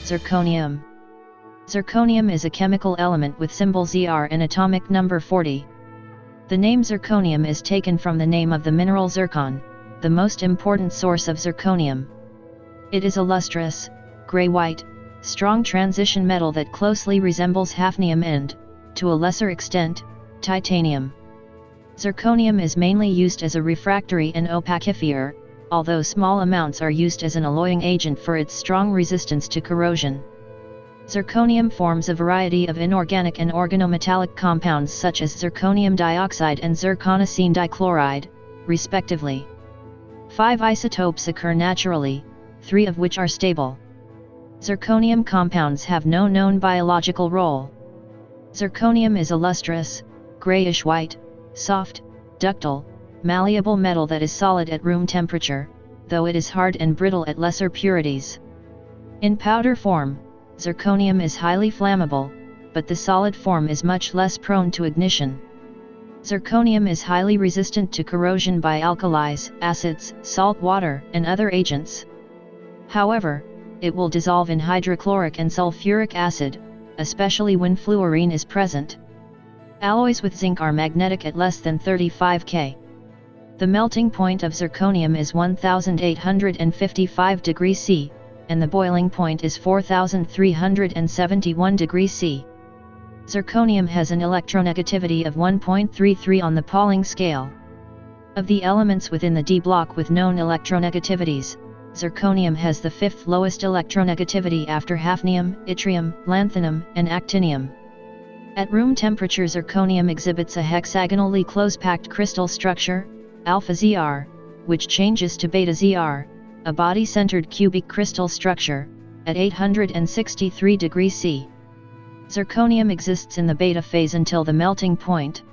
Zirconium. Zirconium is a chemical element with symbol Zr and atomic number 40. The name zirconium is taken from the name of the mineral zircon, the most important source of zirconium. It is a lustrous, gray-white, strong transition metal that closely resembles hafnium and, to a lesser extent, titanium. Zirconium is mainly used as a refractory and opacifier, although small amounts are used as an alloying agent for its strong resistance to corrosion. Zirconium forms a variety of inorganic and organometallic compounds such as zirconium dioxide and zirconocene dichloride, respectively. 5 isotopes occur naturally, 3 of which are stable. Zirconium compounds have no known biological role. Zirconium is a lustrous, grayish-white, soft, ductile, malleable metal that is solid at room temperature, though it is hard and brittle at lesser purities. In powder form, zirconium is highly flammable, but the solid form is much less prone to ignition. Zirconium is highly resistant to corrosion by alkalis, acids, salt water, and other agents. However, it will dissolve in hydrochloric and sulfuric acid, especially when fluorine is present. Alloys with zinc are magnetic at less than 35 K. The melting point of zirconium is 1855 degrees C, and the boiling point is 4371 degrees C. Zirconium has an electronegativity of 1.33 on the Pauling scale. Of the elements within the D block with known electronegativities, zirconium has the 5th lowest electronegativity after hafnium, yttrium, lanthanum, and actinium. At room temperature, zirconium exhibits a hexagonally close-packed crystal structure, alpha Zr, which changes to beta Zr, a body-centered cubic crystal structure, at 863 degrees C. Zirconium exists in the beta phase until the melting point.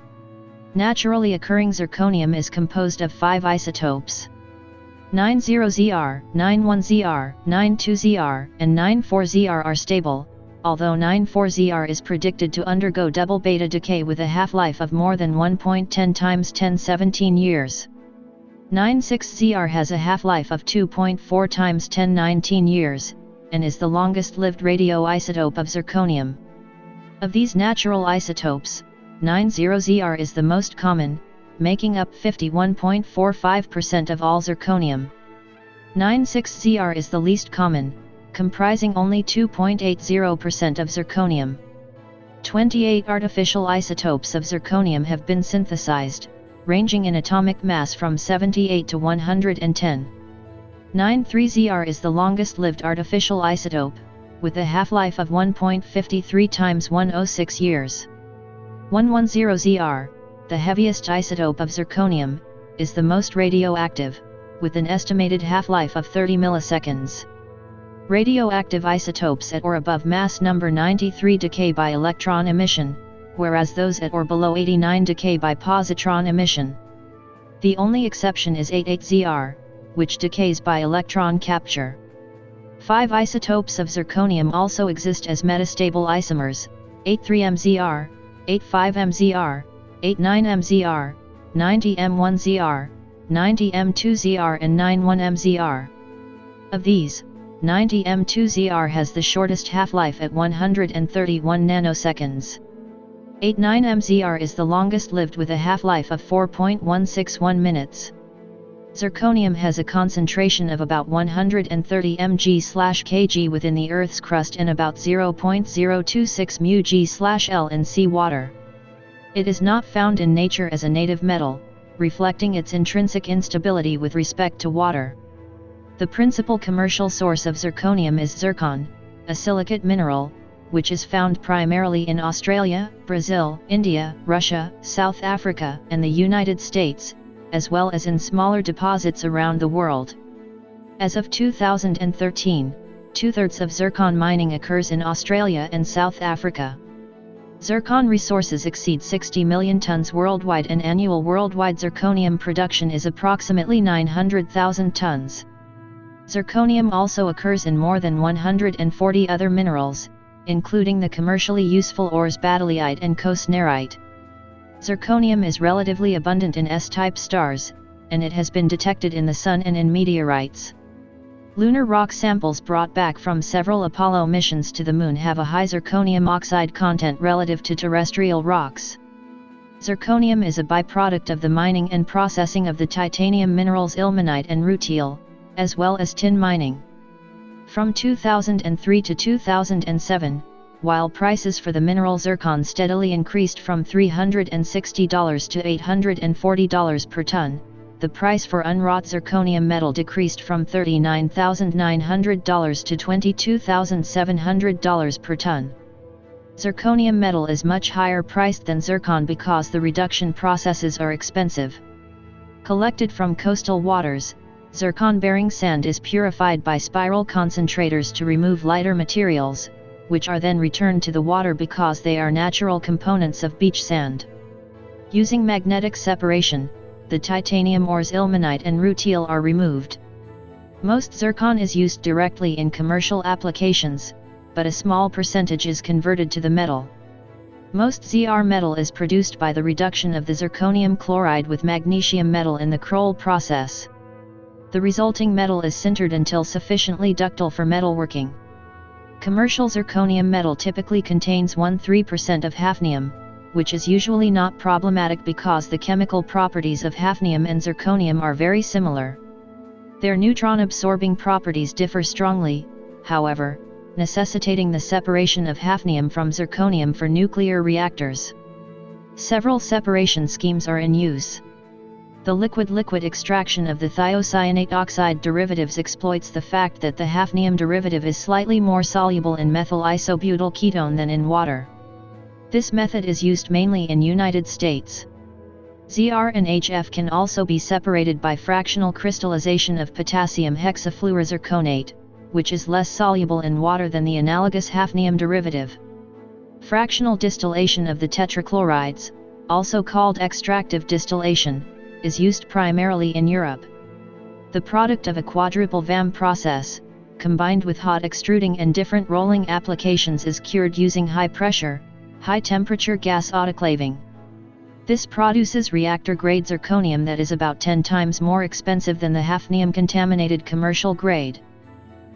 Naturally occurring zirconium is composed of 5 isotopes. 90Zr, 91Zr, 92Zr, and 94Zr are stable, although 94Zr is predicted to undergo double beta decay with a half-life of more than 1.10 times 1017 years. 96Zr has a half-life of 2.4 times 1019 years, and is the longest-lived radioisotope of zirconium. Of these natural isotopes, 90Zr is the most common, making up 51.45% of all zirconium. 96Zr is the least common, comprising only 2.80% of zirconium. 28 artificial isotopes of zirconium have been synthesized, ranging in atomic mass from 78 to 110. 93Zr is the longest-lived artificial isotope, with a half-life of 1.53 times 106 years. 110Zr, the heaviest isotope of zirconium, is the most radioactive, with an estimated half-life of 30 milliseconds. Radioactive isotopes at or above mass number 93 decay by electron emission, whereas those at or below 89 decay by positron emission. The only exception is 88Zr, which decays by electron capture. 5 isotopes of zirconium also exist as metastable isomers: 83MZr, 85MZr, 89MZr, 90M1Zr, 90M2Zr, and 91MZr. Of these, 90M2Zr has the shortest half-life at 131 nanoseconds. 89MZr is the longest-lived with a half-life of 4.161 minutes. Zirconium has a concentration of about 130 mg/kg within the Earth's crust and about 0.026 μg/L in seawater. It is not found in nature as a native metal, reflecting its intrinsic instability with respect to water. The principal commercial source of zirconium is zircon, a silicate mineral, which is found primarily in Australia, Brazil, India, Russia, South Africa, and the United States, as well as in smaller deposits around the world. As of 2013, 2/3 of zircon mining occurs in Australia and South Africa. Zircon resources exceed 60 million tons worldwide, and annual worldwide zirconium production is approximately 900,000 tons. Zirconium also occurs in more than 140 other minerals, including the commercially useful ores baddelite and cosnerite. Zirconium is relatively abundant in S-type stars, and it has been detected in the Sun and in meteorites. Lunar rock samples brought back from several Apollo missions to the Moon have a high zirconium oxide content relative to terrestrial rocks. Zirconium is a byproduct of the mining and processing of the titanium minerals ilmenite and rutile, as well as tin mining. From 2003 to 2007, while prices for the mineral zircon steadily increased from $360 to $840 per ton, the price for unwrought zirconium metal decreased from $39,900 to $22,700 per ton. Zirconium metal is much higher priced than zircon because the reduction processes are expensive. Collected from coastal waters, zircon-bearing sand is purified by spiral concentrators to remove lighter materials, which are then returned to the water because they are natural components of beach sand. Using magnetic separation, the titanium ores ilmenite and rutile are removed. Most zircon is used directly in commercial applications, but a small percentage is converted to the metal. Most ZR metal is produced by the reduction of the zirconium chloride with magnesium metal in the Kroll process. The resulting metal is sintered until sufficiently ductile for metalworking. Commercial zirconium metal typically contains 1–3% of hafnium, which is usually not problematic because the chemical properties of hafnium and zirconium are very similar. Their neutron-absorbing properties differ strongly, however, necessitating the separation of hafnium from zirconium for nuclear reactors. Several separation schemes are in use. The liquid-liquid extraction of the thiocyanate oxide derivatives exploits the fact that the hafnium derivative is slightly more soluble in methyl isobutyl ketone than in water. This method is used mainly in United States. ZR and HF can also be separated by fractional crystallization of potassium hexafluorozirconate, which is less soluble in water than the analogous hafnium derivative. Fractional distillation of the tetrachlorides, also called extractive distillation, is used primarily in Europe. The product of a quadruple VAM process, combined with hot extruding and different rolling applications, is cured using high-pressure, high-temperature gas autoclaving. This produces reactor-grade zirconium that is about 10 times more expensive than the hafnium-contaminated commercial grade.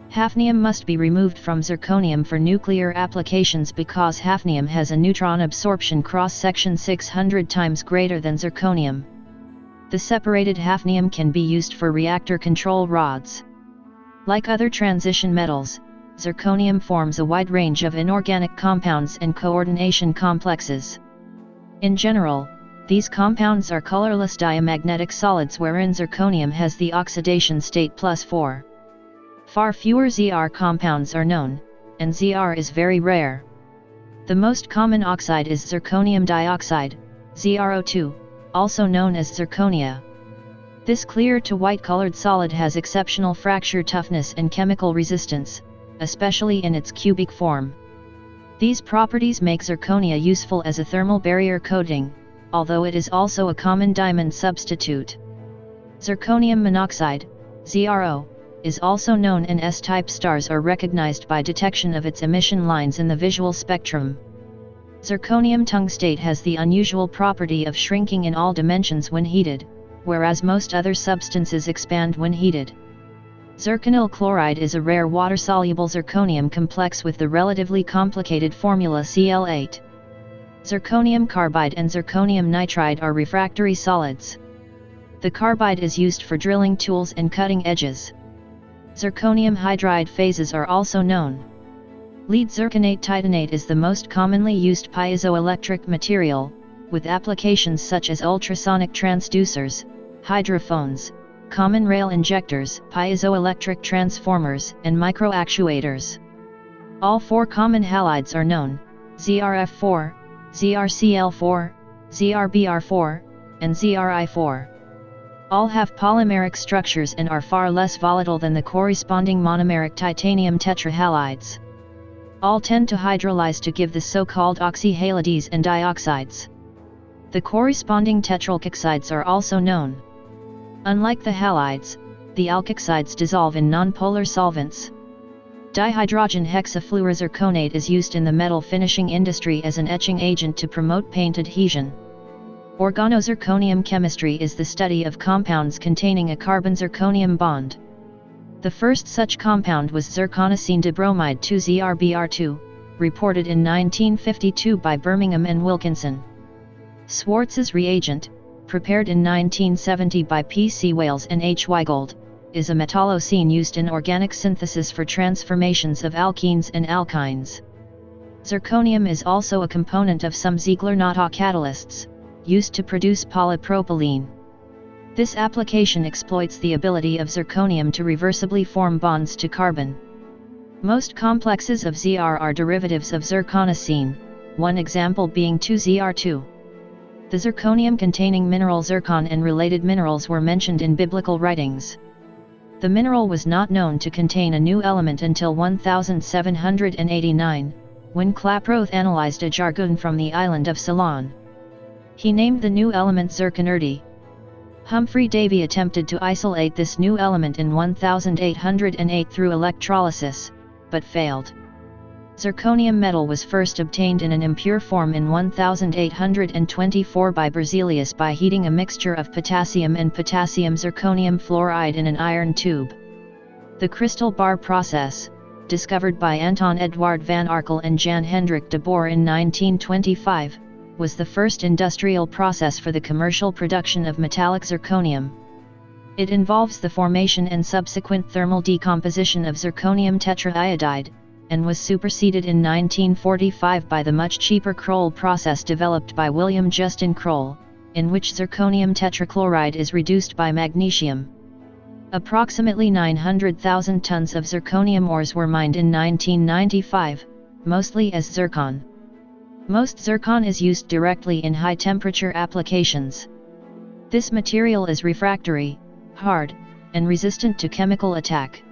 Hafnium must be removed from zirconium for nuclear applications because hafnium has a neutron absorption cross-section 600 times greater than zirconium. The separated hafnium can be used for reactor control rods. Like other transition metals, zirconium forms a wide range of inorganic compounds and coordination complexes. In general, these compounds are colorless diamagnetic solids wherein zirconium has the oxidation state +4. Far fewer ZR compounds are known, and ZR is very rare. The most common oxide is zirconium dioxide, ZrO2, also known as zirconia. This clear to white colored solid has exceptional fracture toughness and chemical resistance, especially in its cubic form. These properties make zirconia useful as a thermal barrier coating, although it is also a common diamond substitute. Zirconium monoxide, ZrO, is also known, and S-type stars are recognized by detection of its emission lines in the visual spectrum. Zirconium tungstate has the unusual property of shrinking in all dimensions when heated, whereas most other substances expand when heated. Zirconyl chloride is a rare water-soluble zirconium complex with the relatively complicated formula Cl8. Zirconium carbide and zirconium nitride are refractory solids. The carbide is used for drilling tools and cutting edges. Zirconium hydride phases are also known. Lead zirconate titanate is the most commonly used piezoelectric material, with applications such as ultrasonic transducers, hydrophones, common rail injectors, piezoelectric transformers, and microactuators. All four common halides are known: ZrF4, ZrCl4, ZrBr4, and ZrI4. All have polymeric structures and are far less volatile than the corresponding monomeric titanium tetrahalides. All tend to hydrolyze to give the so-called oxyhalides and dioxides. The corresponding tetralkoxides are also known. Unlike the halides, the alkoxides dissolve in nonpolar solvents. Dihydrogen hexafluorozirconate is used in the metal finishing industry as an etching agent to promote paint adhesion. Organozirconium chemistry is the study of compounds containing a carbon-zirconium bond. The first such compound was zirconocene dibromide 2-ZrBr2, reported in 1952 by Birmingham and Wilkinson. Swartz's reagent, prepared in 1970 by P.C. Wales and H. Weigold, is a metallocene used in organic synthesis for transformations of alkenes and alkynes. Zirconium is also a component of some Ziegler-Natta catalysts, used to produce polypropylene. This application exploits the ability of zirconium to reversibly form bonds to carbon. Most complexes of Zr are derivatives of zirconocene, one example being 2Zr2. The zirconium-containing mineral zircon and related minerals were mentioned in biblical writings. The mineral was not known to contain a new element until 1789, when Klaproth analyzed a zargun from the island of Ceylon. He named the new element zirconurdi. Humphrey Davy attempted to isolate this new element in 1808 through electrolysis, but failed. Zirconium metal was first obtained in an impure form in 1824 by Berzelius by heating a mixture of potassium and potassium zirconium fluoride in an iron tube. The crystal bar process, discovered by Anton Eduard van Arkel and Jan Hendrik de Boer in 1925, was the first industrial process for the commercial production of metallic zirconium. It involves the formation and subsequent thermal decomposition of zirconium tetraiodide, and was superseded in 1945 by the much cheaper Kroll process developed by William Justin Kroll, in which zirconium tetrachloride is reduced by magnesium. Approximately 900,000 tons of zirconium ores were mined in 1995, mostly as zircon. Most zircon is used directly in high-temperature applications. This material is refractory, hard, and resistant to chemical attack.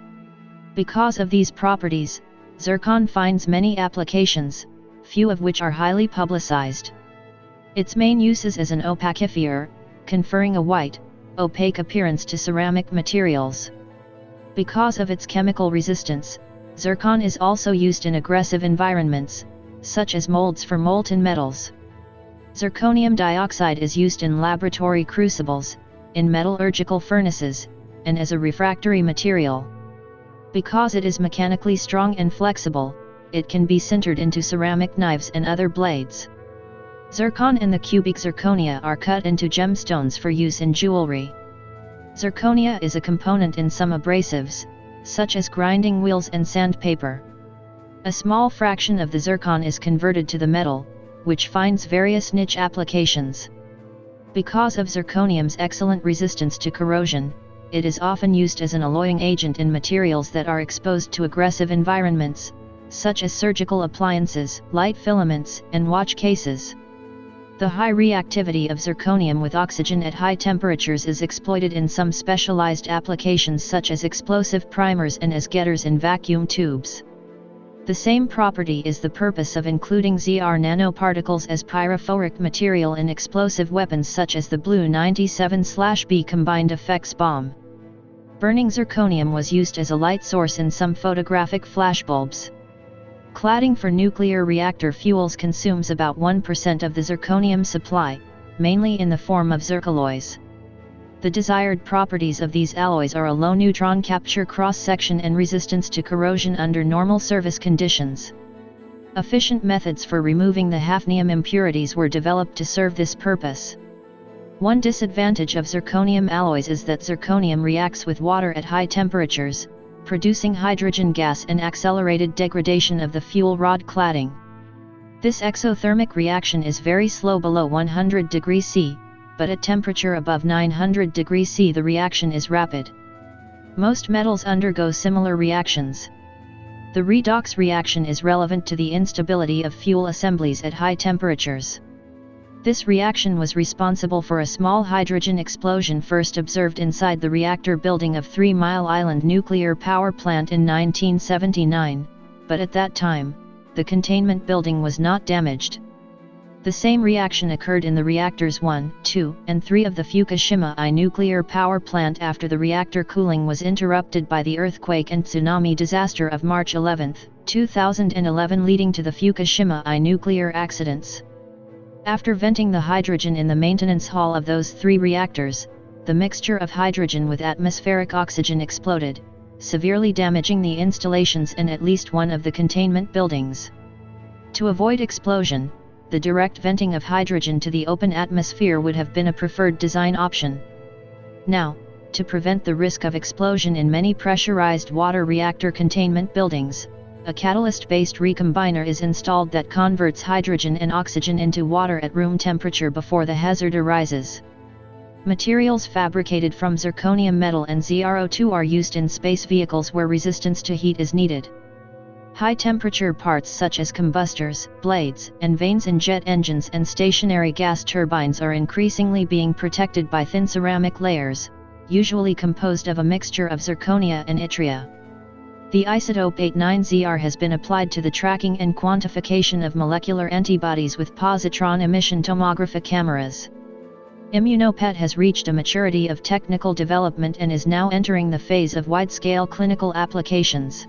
Because of these properties, zircon finds many applications, few of which are highly publicized. Its main use is as an opacifier, conferring a white, opaque appearance to ceramic materials. Because of its chemical resistance, zircon is also used in aggressive environments, such as molds for molten metals. Zirconium dioxide is used in laboratory crucibles, in metallurgical furnaces, and as a refractory material. Because it is mechanically strong and flexible, it can be sintered into ceramic knives and other blades. Zircon and the cubic zirconia are cut into gemstones for use in jewelry. Zirconia is a component in some abrasives, such as grinding wheels and sandpaper. A small fraction of the zircon is converted to the metal, which finds various niche applications. Because of zirconium's excellent resistance to corrosion, it is often used as an alloying agent in materials that are exposed to aggressive environments, such as surgical appliances, light filaments, and watch cases. The high reactivity of zirconium with oxygen at high temperatures is exploited in some specialized applications such as explosive primers and as getters in vacuum tubes. The same property is the purpose of including Zr nanoparticles as pyrophoric material in explosive weapons such as the Blue 97/B combined effects bomb. Burning zirconium was used as a light source in some photographic flashbulbs. Cladding for nuclear reactor fuels consumes about 1% of the zirconium supply, mainly in the form of zircalloys. The desired properties of these alloys are a low neutron capture cross-section and resistance to corrosion under normal service conditions. Efficient methods for removing the hafnium impurities were developed to serve this purpose. One disadvantage of zirconium alloys is that zirconium reacts with water at high temperatures, producing hydrogen gas and accelerated degradation of the fuel rod cladding. This exothermic reaction is very slow below 100 degrees C, but at temperature above 900 degrees C the reaction is rapid. Most metals undergo similar reactions. The redox reaction is relevant to the instability of fuel assemblies at high temperatures. This reaction was responsible for a small hydrogen explosion first observed inside the reactor building of 3 Mile Island nuclear power plant in 1979, but at that time, the containment building was not damaged. The same reaction occurred in the reactors 1, 2, and 3 of the Fukushima I nuclear power plant after the reactor cooling was interrupted by the earthquake and tsunami disaster of March 11, 2011 leading to the Fukushima I nuclear accidents. After venting the hydrogen in the maintenance hall of those 3 reactors, the mixture of hydrogen with atmospheric oxygen exploded, severely damaging the installations and at least one of the containment buildings. To avoid explosion, the direct venting of hydrogen to the open atmosphere would have been a preferred design option. Now, to prevent the risk of explosion in many pressurized water reactor containment buildings, a catalyst-based recombiner is installed that converts hydrogen and oxygen into water at room temperature before the hazard arises. Materials fabricated from zirconium metal and ZrO2 are used in space vehicles where resistance to heat is needed. High-temperature parts such as combustors, blades, and vanes in jet engines and stationary gas turbines are increasingly being protected by thin ceramic layers, usually composed of a mixture of zirconia and yttria. The isotope 89Zr has been applied to the tracking and quantification of molecular antibodies with positron emission tomography cameras. Immunopet has reached a maturity of technical development and is now entering the phase of wide-scale clinical applications.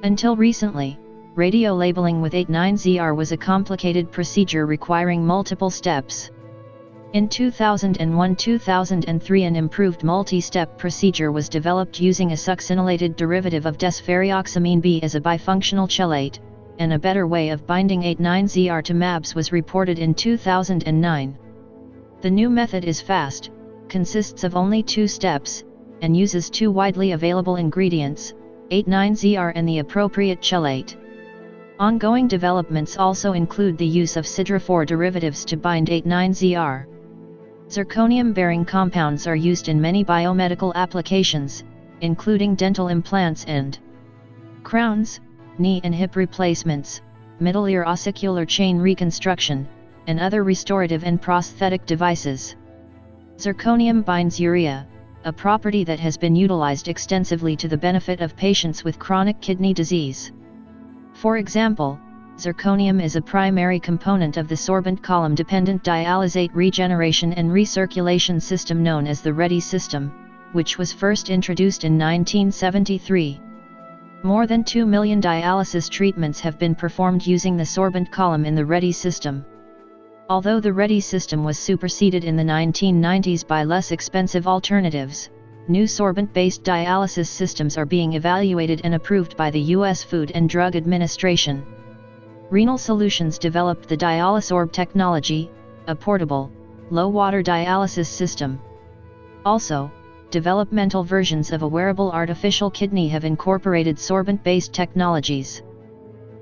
Until recently, radiolabeling with 89Zr was a complicated procedure requiring multiple steps. In 2001-2003 an improved multi-step procedure was developed using a succinylated derivative of desferrioxamine B as a bifunctional chelate, and a better way of binding 89Zr to MABs was reported in 2009. The new method is fast, consists of only 2 steps, and uses 2 widely available ingredients, 89Zr and the appropriate chelate. Ongoing developments also include the use of sidra-4 derivatives to bind 89Zr. Zirconium-bearing compounds are used in many biomedical applications, including dental implants and crowns, knee and hip replacements, middle ear ossicular chain reconstruction, and other restorative and prosthetic devices. Zirconium binds urea, a property that has been utilized extensively to the benefit of patients with chronic kidney disease. For example, zirconium is a primary component of the sorbent column-dependent dialysate regeneration and recirculation system known as the Redox system, which was first introduced in 1973. More than 2 million dialysis treatments have been performed using the sorbent column in the Redox system. Although the Redox system was superseded in the 1990s by less expensive alternatives, new sorbent-based dialysis systems are being evaluated and approved by the U.S. Food and Drug Administration. Renal Solutions developed the Dialysorb technology, a portable, low-water dialysis system. Also, developmental versions of a wearable artificial kidney have incorporated sorbent-based technologies.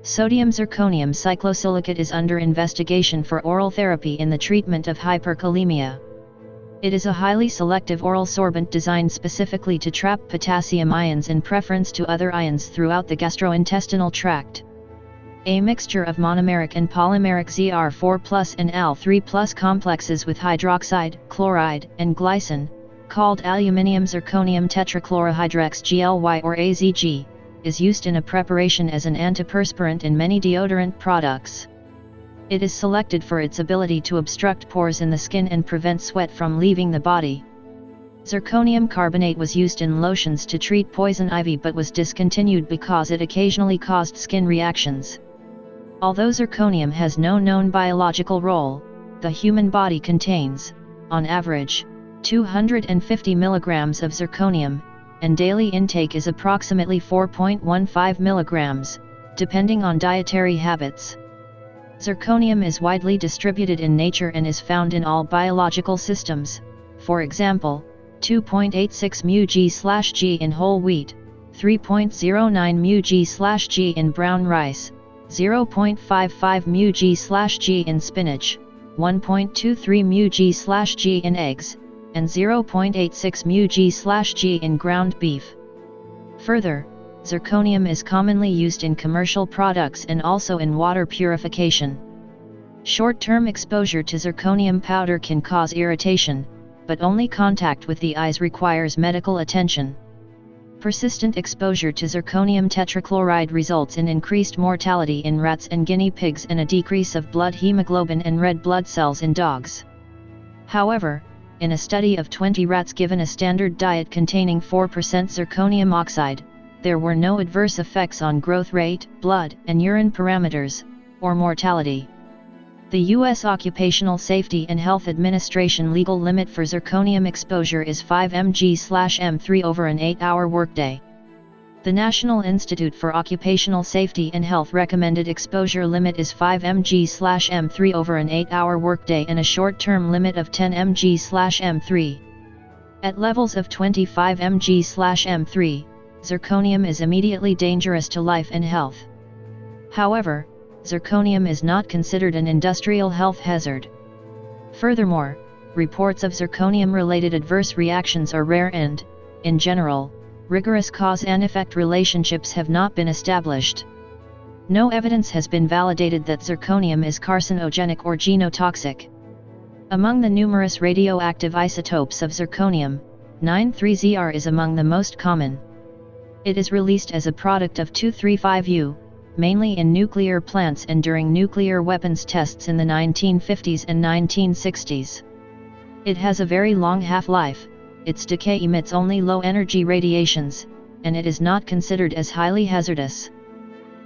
Sodium zirconium cyclosilicate is under investigation for oral therapy in the treatment of hyperkalemia. It is a highly selective oral sorbent designed specifically to trap potassium ions in preference to other ions throughout the gastrointestinal tract. A mixture of monomeric and polymeric Zr4+ and Al3+ complexes with hydroxide, chloride, and glycine, called aluminium zirconium tetrachlorohydrex GLY or AZG, is used in a preparation as an antiperspirant in many deodorant products. It is selected for its ability to obstruct pores in the skin and prevent sweat from leaving the body. Zirconium carbonate was used in lotions to treat poison ivy but was discontinued because it occasionally caused skin reactions. Although zirconium has no known biological role, the human body contains, on average, 250 mg of zirconium, and daily intake is approximately 4.15 mg, depending on dietary habits. Zirconium is widely distributed in nature and is found in all biological systems, for example, 2.86 μg/g in whole wheat, 3.09 μg/g in brown rice, 0.55 μg/g in spinach, 1.23 μg/g in eggs, and 0.86 μg/g in ground beef. Further, zirconium is commonly used in commercial products and also in water purification. Short-term exposure to zirconium powder can cause irritation, but only contact with the eyes requires medical attention. Persistent exposure to zirconium tetrachloride results in increased mortality in rats and guinea pigs and a decrease of blood hemoglobin and red blood cells in dogs. However, in a study of 20 rats given a standard diet containing 4% zirconium oxide, there were no adverse effects on growth rate, blood and urine parameters, or mortality. The U.S. Occupational Safety and Health Administration legal limit for zirconium exposure is 5 mg/m3 over an 8-hour workday. The National Institute for Occupational Safety and Health recommended exposure limit is 5 mg/m3 over an 8-hour workday and a short-term limit of 10 mg/m3. At levels of 25 mg/m3, zirconium is immediately dangerous to life and health. However, zirconium is not considered an industrial health hazard. Furthermore, reports of zirconium-related adverse reactions are rare and, in general, rigorous cause and effect relationships have not been established. No evidence has been validated that zirconium is carcinogenic or genotoxic. Among the numerous radioactive isotopes of zirconium, 9,3Zr is among the most common. It is released as a product of 235U, mainly in nuclear plants and during nuclear weapons tests in the 1950s and 1960s. It has a very long half-life, its decay emits only low-energy radiations, and it is not considered as highly hazardous.